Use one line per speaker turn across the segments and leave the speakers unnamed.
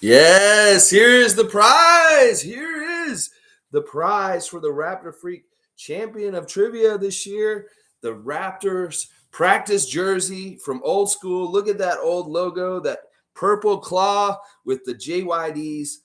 Yes, here is the prize. Here is the prize for the Raptorfreak champion of trivia this year, the Raptors Practice Jersey from Old School. Look at that old logo, that purple claw with the JYD's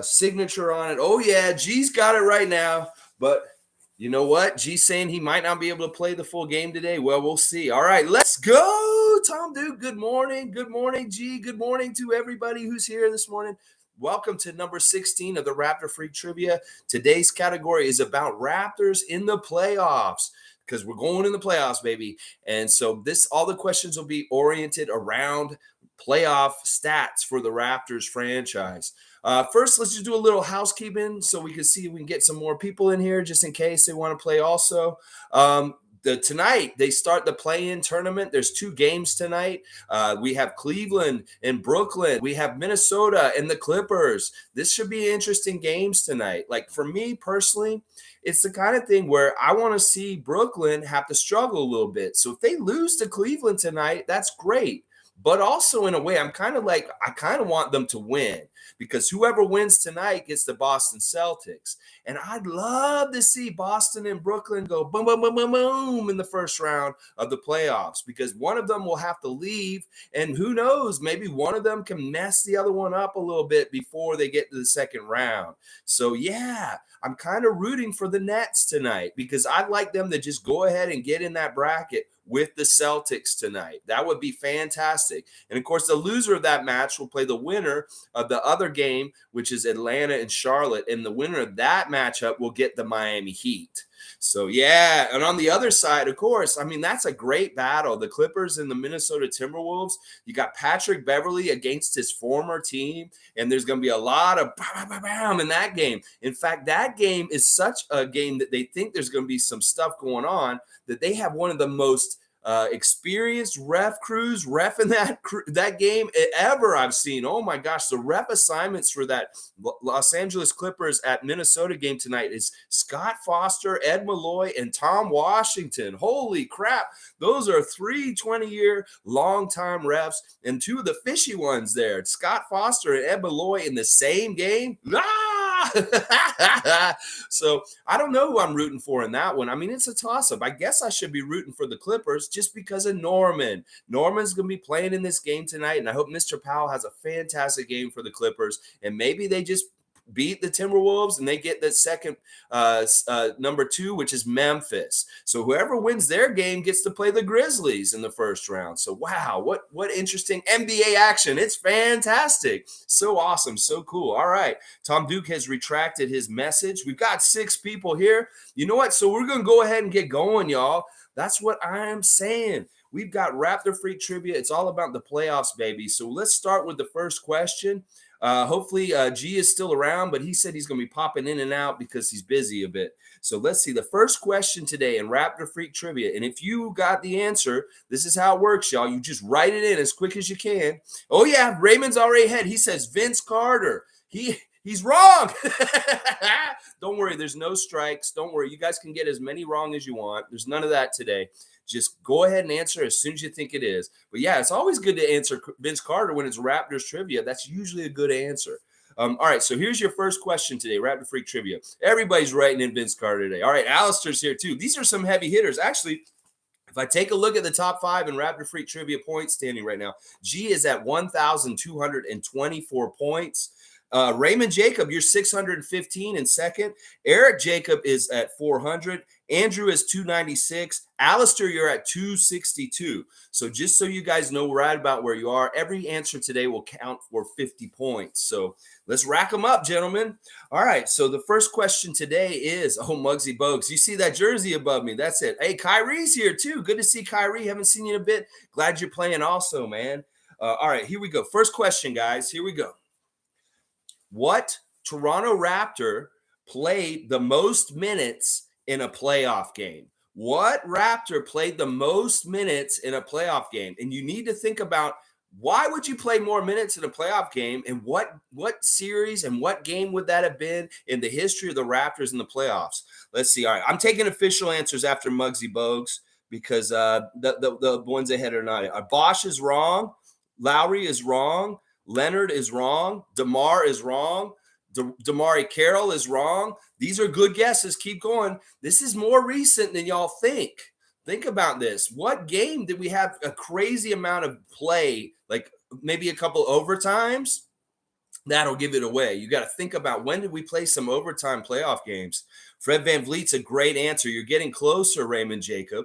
signature on it. Oh, yeah, G's got it right now. But you know what? G's saying he might not be able to play the full game today. Well, we'll see. All right, let's go. Tom Duke, good morning. Good morning, G. Good morning to everybody who's here this morning. Welcome to number 16 of the Raptorfreak Trivia. Today's category is about Raptors in the playoffs because we're going in the playoffs, baby. And so all the questions will be oriented around playoff stats for the Raptors franchise. First, let's just do a little housekeeping so we can see if we can get some more people in here just in case they want to play also. Tonight, they start the play-in tournament. There's 2 games tonight. We have Cleveland and Brooklyn. We have Minnesota and the Clippers. This should be interesting games tonight. Like for me personally, it's the kind of thing where I want to see Brooklyn have to struggle a little bit. So if they lose to Cleveland tonight, that's great. But also in a way, I kind of want them to win because whoever wins tonight gets the Boston Celtics. And I'd love to see Boston and Brooklyn go boom, boom, boom, boom, boom in the first round of the playoffs because one of them will have to leave. And who knows, maybe one of them can mess the other one up a little bit before they get to the second round. So, yeah, I'm kind of rooting for the Nets tonight because I'd like them to just go ahead and get in that bracket with the Celtics tonight. That would be fantastic. And of course, the loser of that match will play the winner of the other game, which is Atlanta and Charlotte. And the winner of that matchup will get the Miami Heat. So, yeah. And on the other side, of course, I mean, that's a great battle. The Clippers and the Minnesota Timberwolves. You got Patrick Beverley against his former team. And there's going to be a lot of bam, bam, bam in that game. In fact, that game is such a game that they think there's going to be some stuff going on that they have one of the most experienced ref crews in that game ever I've seen. Oh my gosh, the ref assignments for that Los Angeles Clippers at Minnesota game tonight is Scott Foster, Ed Malloy, and Tom Washington. Holy crap, those are 3 20-year long-time refs and 2 of the fishy ones there. Scott Foster and Ed Malloy in the same game. So I don't know who I'm rooting for in that one. I mean, it's a toss-up. I guess I should be rooting for the Clippers just because of Norman. Norman's going to be playing in this game tonight, and I hope Mr. Powell has a fantastic game for the Clippers, and maybe they just beat the Timberwolves and they get the second number 2, which is Memphis. So whoever wins their game gets to play the Grizzlies in the first round. So wow, what interesting NBA action. It's fantastic. So awesome, so cool. All right, Tom Duke has retracted his message. We've got 6 people here. You know what? So we're going to go ahead and get going, y'all. That's what I'm saying. We've got Raptorfreak Trivia. It's all about the playoffs, baby. So let's start with the first question. Hopefully, G is still around, but he said he's going to be popping in and out because he's busy a bit. So let's see. The first question today in Raptorfreak Trivia, and if you got the answer, this is how it works, y'all. You just write it in as quick as you can. Oh, yeah, Raymond's already ahead. He says Vince Carter. He's wrong. Don't worry. There's no strikes. Don't worry. You guys can get as many wrong as you want. There's none of that today. Just go ahead and answer as soon as you think it is. But yeah, it's always good to answer Vince Carter when it's Raptors trivia. That's usually a good answer. All right, so here's your first question today, Raptorfreak Trivia. Everybody's writing in Vince Carter today. All right, Alistair's here too. These are some heavy hitters. Actually, if I take a look at the top 5 in Raptorfreak Trivia points standing right now, G is at 1,224 points. Raymond Jacob, you're 615 in second. Eric Jacob is at 400. Andrew is 296. Alistair, you're at 262. So just so you guys know right about where you are, every answer today will count for 50 points. So let's rack them up, gentlemen. All right, so the first question today is, oh, Muggsy Bogues, you see that jersey above me. That's it. Hey, Kyrie's here too. Good to see Kyrie. Haven't seen you in a bit. Glad you're playing also, man. All right, here we go. First question, guys. Here we go. What Toronto Raptor played the most minutes in a playoff game? What Raptor played the most minutes in a playoff game? And you need to think about why would you play more minutes in a playoff game, and what series and what game would that have been in the history of the Raptors in the playoffs? Let's see. All right, I'm taking official answers after Muggsy Bogues because the ones ahead are not. Bosch is wrong. Lowry is wrong. Leonard is wrong. DeMar is wrong. Damari Carroll is wrong. These are good guesses. Keep going. This is more recent than y'all think. Think about this. What game did we have a crazy amount of play, like maybe a couple overtimes? That'll give it away. You got to think about, when did we play some overtime playoff games? Fred VanVleet's a great answer. You're getting closer, Raymond Jacob.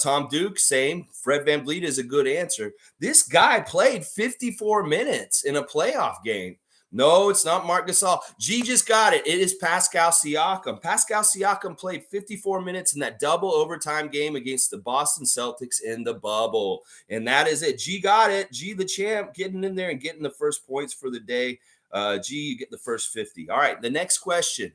Tom Duke, same. Fred VanVleet is a good answer. This guy played 54 minutes in a playoff game. No, it's not Marc Gasol. G just got it. It is Pascal Siakam. Pascal Siakam played 54 minutes in that double overtime game against the Boston Celtics in the bubble. And that is it. G got it. G, the champ, getting in there and getting the first points for the day. G, you get the first 50. All right, the next question.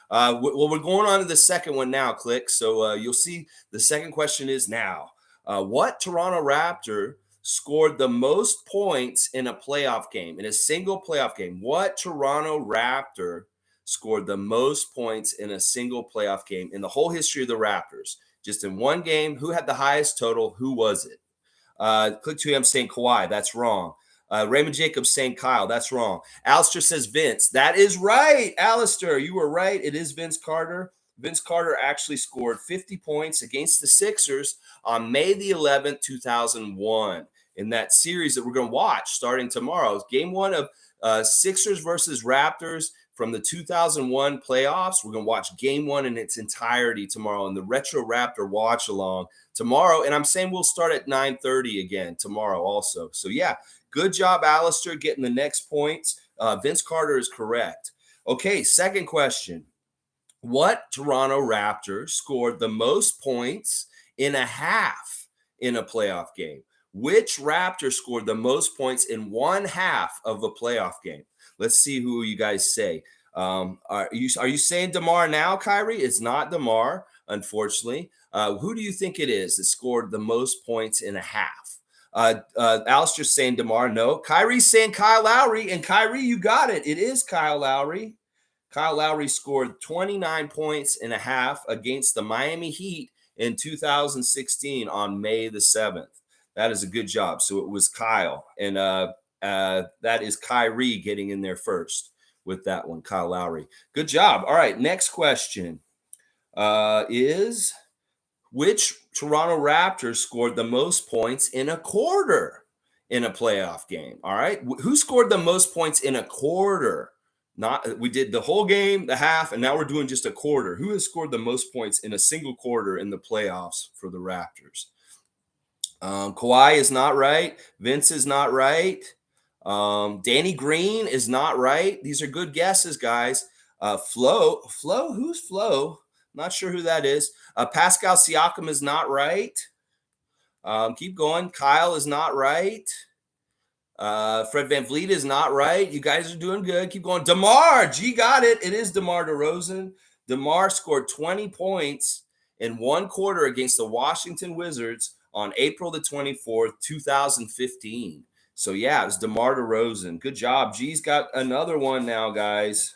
Well, we're going on to the second one now, Click. So you'll see the second question is now. What Toronto Raptor scored the most points in a playoff game, in a single playoff game? What Toronto Raptor scored the most points in a single playoff game in the whole history of the Raptors? Just in one game. Who had the highest total? Who was it? Click 2M saying Kawhi. That's wrong. Raymond Jacobs saying Kyle. That's wrong. Alistair says Vince. That is right. Alistair, you were right. It is Vince Carter. Vince Carter actually scored 50 points against the Sixers on May the 11th, 2001. In that series that we're going to watch starting tomorrow. It's game one of Sixers versus Raptors from the 2001 playoffs. We're going to watch game one in its entirety tomorrow in the Retro Raptor watch along tomorrow. And I'm saying we'll start at 9:30 again tomorrow also. So yeah, good job, Alistair, getting the next points. Vince Carter is correct. Okay, second question. What Toronto Raptor scored the most points in a half in a playoff game? Which Raptor scored the most points in one half of a playoff game? Let's see who you guys say. Are you saying DeMar now, Kyrie? It's not DeMar, unfortunately. Who do you think it is that scored the most points in a half? Alistair's saying DeMar. No. Kyrie's saying Kyle Lowry. And Kyrie, you got it. It is Kyle Lowry. Kyle Lowry scored 29 points in a half against the Miami Heat in 2016 on May the 7th. That is a good job. So it was Kyle. And that is Kyrie getting in there first with that one, Kyle Lowry. Good job. All right, next question is, which Toronto Raptors scored the most points in a quarter in a playoff game? All right, who scored the most points in a quarter? We did the whole game, the half, and now we're doing just a quarter. Who has scored the most points in a single quarter in the playoffs for the Raptors? Kawhi is not right. Vince is not right. Danny Green is not right. These are good guesses, guys. Flo, who's Flo? Not sure who that is. Pascal Siakam is not right. Keep going. Kyle is not right. Fred VanVleet is not right. You guys are doing good. Keep going. DeMar, G got it. It is DeMar DeRozan. DeMar scored 20 points in one quarter against the Washington Wizards on April the 24th, 2015. So yeah, it was DeMar DeRozan. Good job. G's got another one now, guys.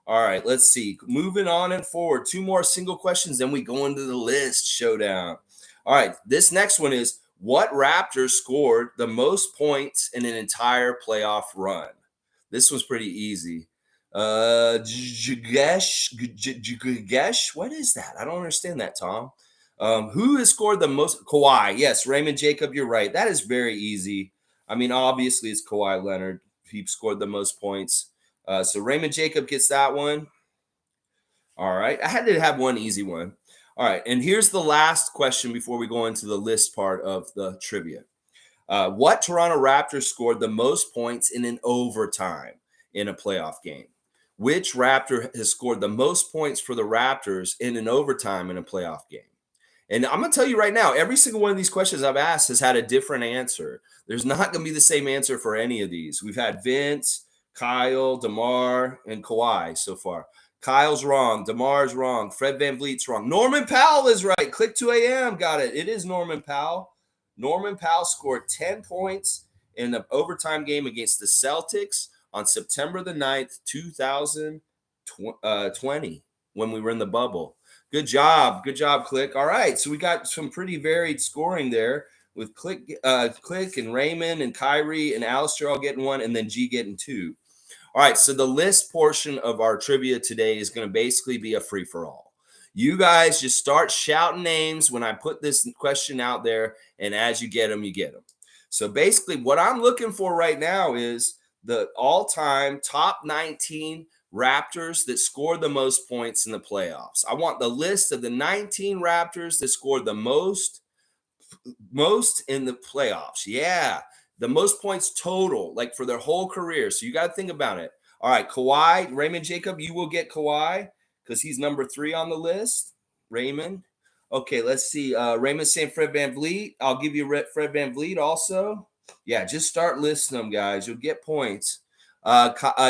All right, let's see. Moving on and forward. Two more single questions, then we go into the list showdown. All right, this next one is, what Raptors scored the most points in an entire playoff run? This was pretty easy. Jagesh? What is that? I don't understand that, Tom. Who has scored the most? Kawhi. Yes, Raymond Jacob, you're right. That is very easy. I mean, obviously, it's Kawhi Leonard. He scored the most points. So Raymond Jacob gets that one. All right. I had to have one easy one. All right. And here's the last question before we go into the list part of the trivia. What Toronto Raptors scored the most points in an overtime in a playoff game? Which Raptor has scored the most points for the Raptors in an overtime in a playoff game? And I'm going to tell you right now, every single one of these questions I've asked has had a different answer. There's not going to be the same answer for any of these. We've had Vince, Kyle, DeMar, and Kawhi so far. Kyle's wrong. DeMar's wrong. Fred VanVleet's wrong. Norman Powell is right. Click 2 AM. Got it. It is Norman Powell. Norman Powell scored 10 points in the overtime game against the Celtics on September the 9th, 2020, when we were in the bubble. Good job. Good job, Click. All right. So we got some pretty varied scoring there. with Click and Raymond and Kyrie and Alistair all getting 1, and then G getting 2. All right, so the list portion of our trivia today is going to basically be a free-for-all. You guys just start shouting names when I put this question out there, and as you get them, you get them. So basically what I'm looking for right now is the all-time top 19 Raptors that scored the most points in the playoffs. I want the list of the 19 Raptors that scored the most in the playoffs. Yeah. The most points total, like for their whole career. So you got to think about it. All right, Kawhi, Raymond Jacob, you will get Kawhi because he's number 3 on the list. Raymond. Okay, let's see. Raymond saying Fred VanVleet. I'll give you Fred VanVleet also. Yeah, just start listing them, guys. You'll get points.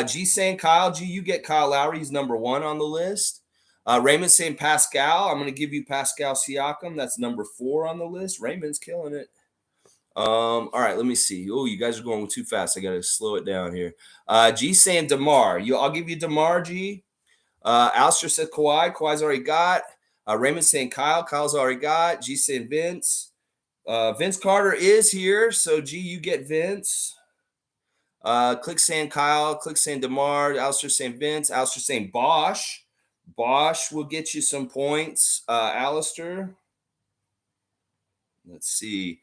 G saying Kyle. G, you get Kyle Lowry. He's number 1 on the list. Raymond saying Pascal. I'm going to give you Pascal Siakam. That's number 4 on the list. Raymond's killing it. All right, let me see. Oh, you guys are going too fast. I got to slow it down here. G saying DeMar. I'll give you DeMar, G. Alistair said Kawhi. Kawhi's already got. Raymond saying Kyle. Kyle's already got. G saying Vince. Vince Carter is here. So, G, you get Vince. Click saying Kyle. Click saying DeMar. Alistair saying Vince. Alistair saying Bosch. Bosch will get you some points. Alistair. Let's see.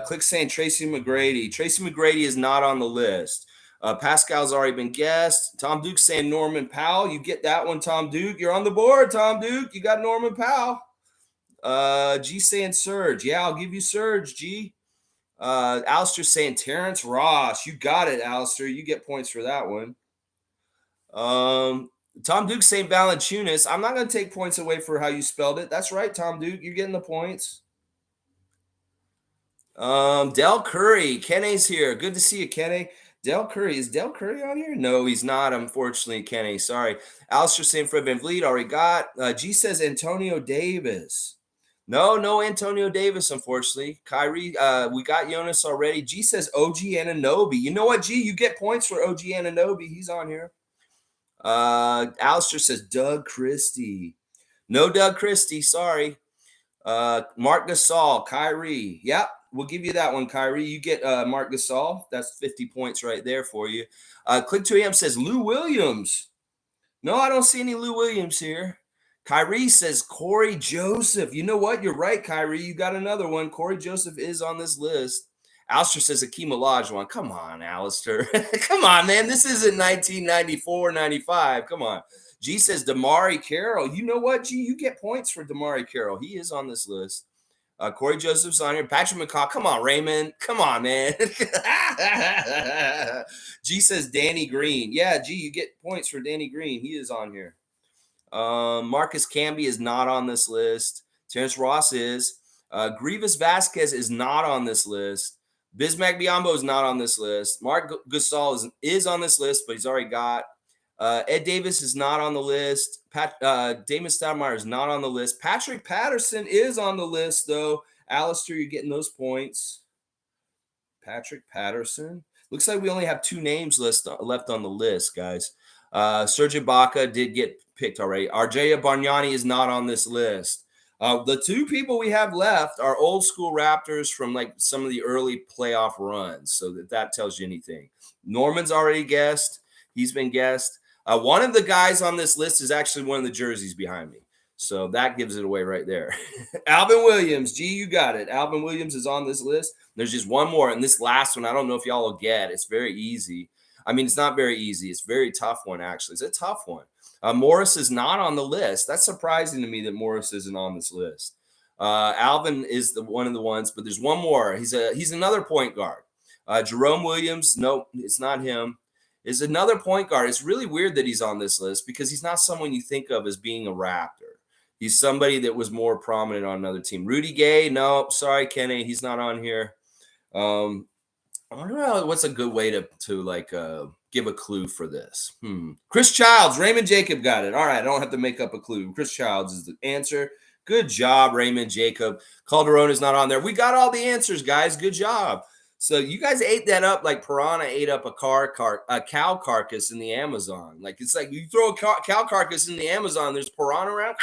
Click saying Tracy McGrady. Tracy McGrady is not on the list. Pascal's already been guessed. Tom Duke saying Norman Powell. You get that one, Tom Duke. You're on the board, Tom Duke. You got Norman Powell. G saying Serge. Yeah, I'll give you Serge, G. Alistair saying Terrence Ross. You got it, Alistair. You get points for that one. Tom Duke saying Valanciunas. I'm not going to take points away for how you spelled it. That's right, Tom Duke. You're getting the points. Del Curry. Kenny's here. Good to see you, Kenny. Del Curry. Is Del Curry on here? No, he's not, unfortunately, Kenny. Sorry. Alistair saying Fred VanVleet. Already got. G says Antonio Davis. No Antonio Davis, unfortunately. Kyrie, we got Jonas already. G says OG Anunoby. You know what, G? You get points for OG Anunoby. He's on here. Alistair says Doug Christie. No Doug Christie. Sorry. Mark Gasol. Kyrie. Yep. We'll give you that one, Kyrie. You get Mark Gasol. That's 50 points right there for you. Click 2AM says Lou Williams. No, I don't see any Lou Williams here. Kyrie says Corey Joseph. You know what? You're right, Kyrie. You got another one. Corey Joseph is on this list. Alistair says Hakeem Olajuwon. Come on, Alistair. Come on, man. This isn't 1994, 95. Come on. G says Damari Carroll. You know what, G? You get points for Damari Carroll. He is on this list. Corey Joseph's on here. Patrick McCaw. Come on, Raymond. Come on, man. G says Danny Green. Yeah, G, you get points for Danny Green. He is on here. Marcus Camby is not on this list. Terrence Ross is. Grievous Vasquez is not on this list. Bismack Biyombo is not on this list. Mark Gasol is on this list, but he's already got. Ed Davis is not on the list. Damon Stoudemire is not on the list. Patrick Patterson is on the list, though. Alistair, you're getting those points. Patrick Patterson. Looks like we only have 2 names left on the list, guys. Serge Ibaka did get picked already. Arjaya Bargnani is not on this list. The 2 people we have left are old school Raptors from like some of the early playoff runs, so that tells you anything. Norman's already guessed. He's been guessed. One of the guys on this list is actually one of the jerseys behind me. So that gives it away right there. Alvin Williams. G, you got it. Alvin Williams is on this list. There's just one more. And this last one, I don't know if y'all will get. It's very easy. I mean, it's not very easy. It's a very tough one, actually. It's a tough one. Morris is not on the list. That's surprising to me that Morris isn't on this list. Alvin is one of the ones, but there's one more. He's another point guard. Jerome Williams. Nope, it's not him. Is another point guard. It's really weird that he's on this list because he's not someone you think of as being a Raptor. He's somebody that was more prominent on another team. Rudy Gay, no, sorry, Kenny, he's not on here. I wonder what's a good way to give a clue for this. Chris Childs, Raymond Jacob got it. All right, I don't have to make up a clue. Chris Childs is the answer. Good job, Raymond Jacob. Calderon is not on there. We got all the answers, guys. Good job. So you guys ate that up like piranha ate up a cow carcass in the Amazon. Like it's like you throw a cow carcass in the Amazon, there's piranha around.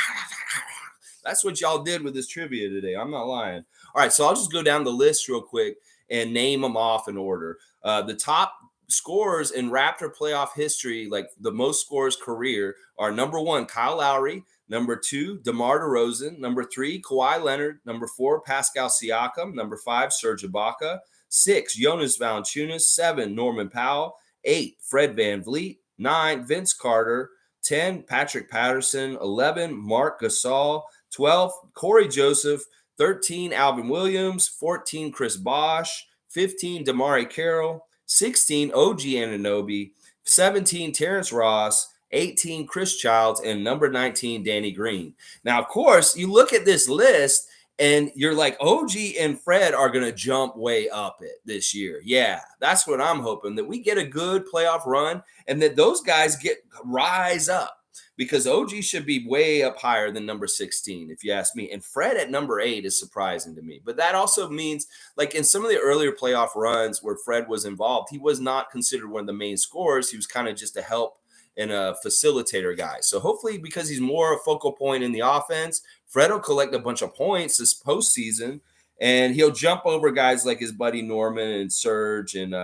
That's what y'all did with this trivia today. I'm not lying. All right, so I'll just go down the list real quick and name them off in order. The top scores in Raptor playoff history, like the most scores career, are number 1, Kyle Lowry. Number 2, DeMar DeRozan. Number 3, Kawhi Leonard. Number 4, Pascal Siakam. Number 5, Serge Ibaka. 6, Jonas Valanciunas. 7, Norman Powell. 8, Fred VanVleet. 9, Vince Carter. 10, Patrick Patterson. 11, Mark Gasol. 12, Corey Joseph. 13, Alvin Williams. 14, Chris Bosh. 15, Damari Carroll. 16, OG Anunoby. 17, Terrence Ross. 18, Chris Childs. And number 19, Danny Green. Now, of course, you look at this list and you're like, OG and Fred are going to jump way up it this year. Yeah, that's what I'm hoping, that we get a good playoff run and that those guys rise up, because OG should be way up higher than number 16, if you ask me. And Fred at number 8 is surprising to me. But that also means, like in some of the earlier playoff runs where Fred was involved, he was not considered one of the main scorers. He was kind of just a help and a facilitator guy. So hopefully, because he's more a focal point in the offense, Fred will collect a bunch of points this postseason, and he'll jump over guys like his buddy Norman and Serge and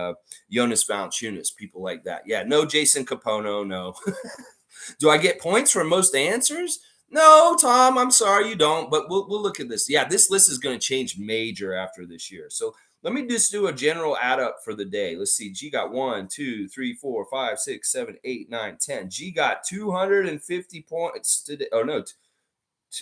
Jonas Valanciunas, people like that. Yeah, no Jason Capono, no. Do I get points for most answers? No, Tom, I'm sorry you don't, but we'll look at this. Yeah, this list is going to change major after this year. So let me just do a general add up for the day. Let's see. G got 1, 2, 3, 4, 5, 6, 7, 8, 9, 10. G got 250 points today. Oh, no.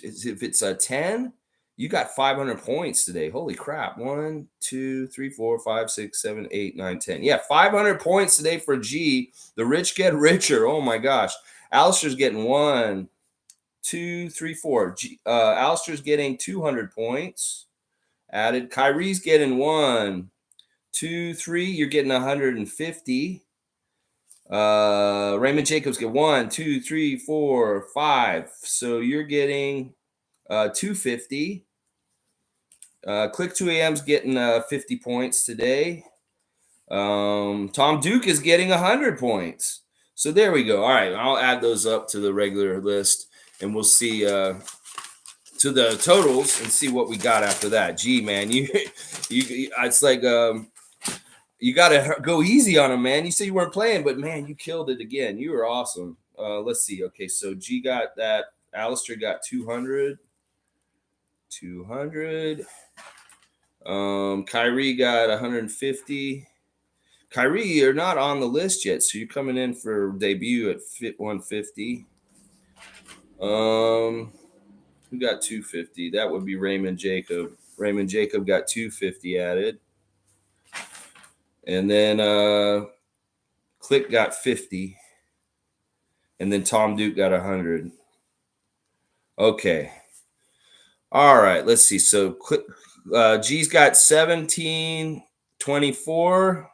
If it's a 10, you got 500 points today. Holy crap. 1, 2, 3, 4, 5, 6, 7, 8, 9, 10. Yeah, 500 points today for G. The rich get richer. Oh, my gosh. Alistair's getting 1, 2, 3, 4. Alistair's getting 200 points added. Kyrie's getting 1, 2, 3. You're getting 150. Raymond Jacobs get 1, 2, 3, 4, 5. So you're getting 250. Click 2 AM's getting 50 points today. Tom Duke is getting 100 points. So there we go. All right, I'll add those up to the regular list, and we'll see to the totals and see what we got after that. Gee, man, you it's like you got to go easy on him, man. You said you weren't playing, but man, you killed it again. You were awesome. Let's see. Okay, so G got that. Alistair got 200. 200. Kyrie got 150. Kyrie, you're not on the list yet, so you're coming in for debut at 150. Who got 250? That would be Raymond Jacob. Raymond Jacob got 250 added. And then Click got 50. And then Tom Duke got 100. Okay. All right, let's see. So G's got 1724.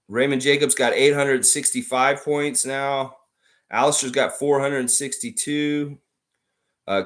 Raymond Jacobs got 865 points now. Alistair's got 462.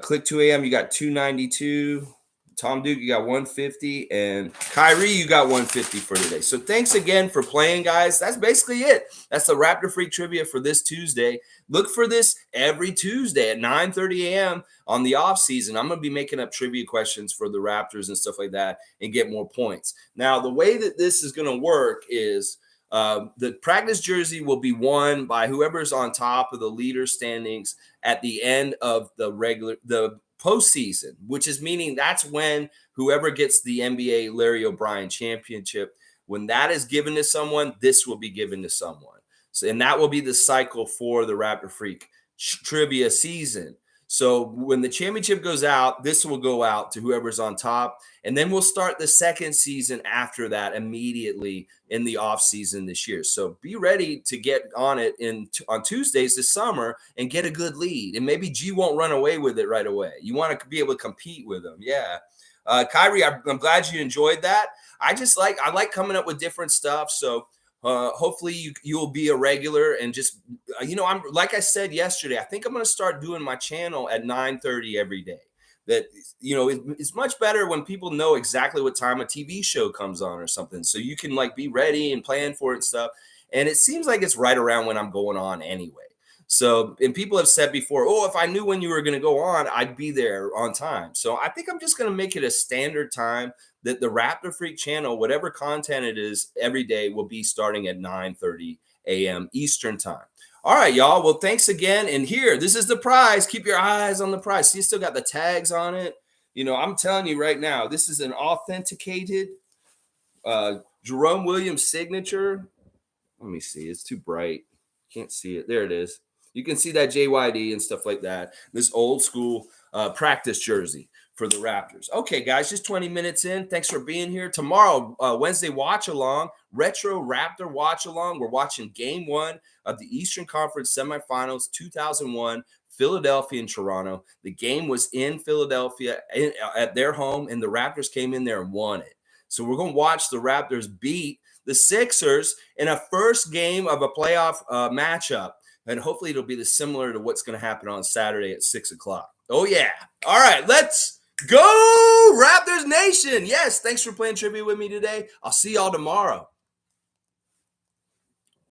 Click 2 AM, you got 292. Tom Duke, you got 150. And Kyrie, you got 150 for today. So thanks again for playing, guys. That's basically it. That's the Raptorfreak Trivia for this Tuesday. Look for this every Tuesday at 9:30 a.m. on the off season. I'm going to be making up trivia questions for the Raptors and stuff like that and get more points. Now, the way that this is going to work is the practice jersey will be won by whoever's on top of the leader standings at the end of the postseason, which is meaning that's when whoever gets the NBA Larry O'Brien championship, when that is given to someone, this will be given to someone. So, and that will be the cycle for the Raptorfreak trivia season. So when the championship goes out, this will go out to whoever's on top. And then we'll start the second season after that immediately in the off season this year. So be ready to get on it on Tuesdays this summer and get a good lead. And maybe G won't run away with it right away. You want to be able to compete with them. Yeah. Kyrie, I'm glad you enjoyed that. I like coming up with different stuff. So hopefully you'll be a regular and just, I'm like I said yesterday, I think I'm going to start doing my channel at 9:30 every day. That, it's much better when people know exactly what time a TV show comes on or something. So you can be ready and plan for it and stuff. And it seems like it's right around when I'm going on anyway. So, and people have said before, oh, if I knew when you were going to go on, I'd be there on time. So I think I'm just going to make it a standard time that the Raptor Freak channel, whatever content it is, every day will be starting at 9:30 a.m. Eastern time. All right, y'all. Well, thanks again. And here, this is the prize. Keep your eyes on the prize. See, you still got the tags on it. You know, I'm telling you right now, this is an authenticated Jerome Williams signature. Let me see. It's too bright. Can't see it. There it is. You can see that JYD and stuff like that. This old school practice jersey for the Raptors. Okay, guys, just 20 minutes in. Thanks for being here. Tomorrow, Wednesday watch along, retro Raptor watch along. We're watching game 1 of the Eastern Conference semifinals 2001, Philadelphia and Toronto. The game was in Philadelphia at their home, and the Raptors came in there and won it. So we're going to watch the Raptors beat the Sixers in a first game of a playoff matchup. And hopefully it'll be similar to what's going to happen on Saturday at 6 o'clock. Oh, yeah. All right, let's go, Raptors Nation. Yes, thanks for playing trivia with me today. I'll see y'all tomorrow.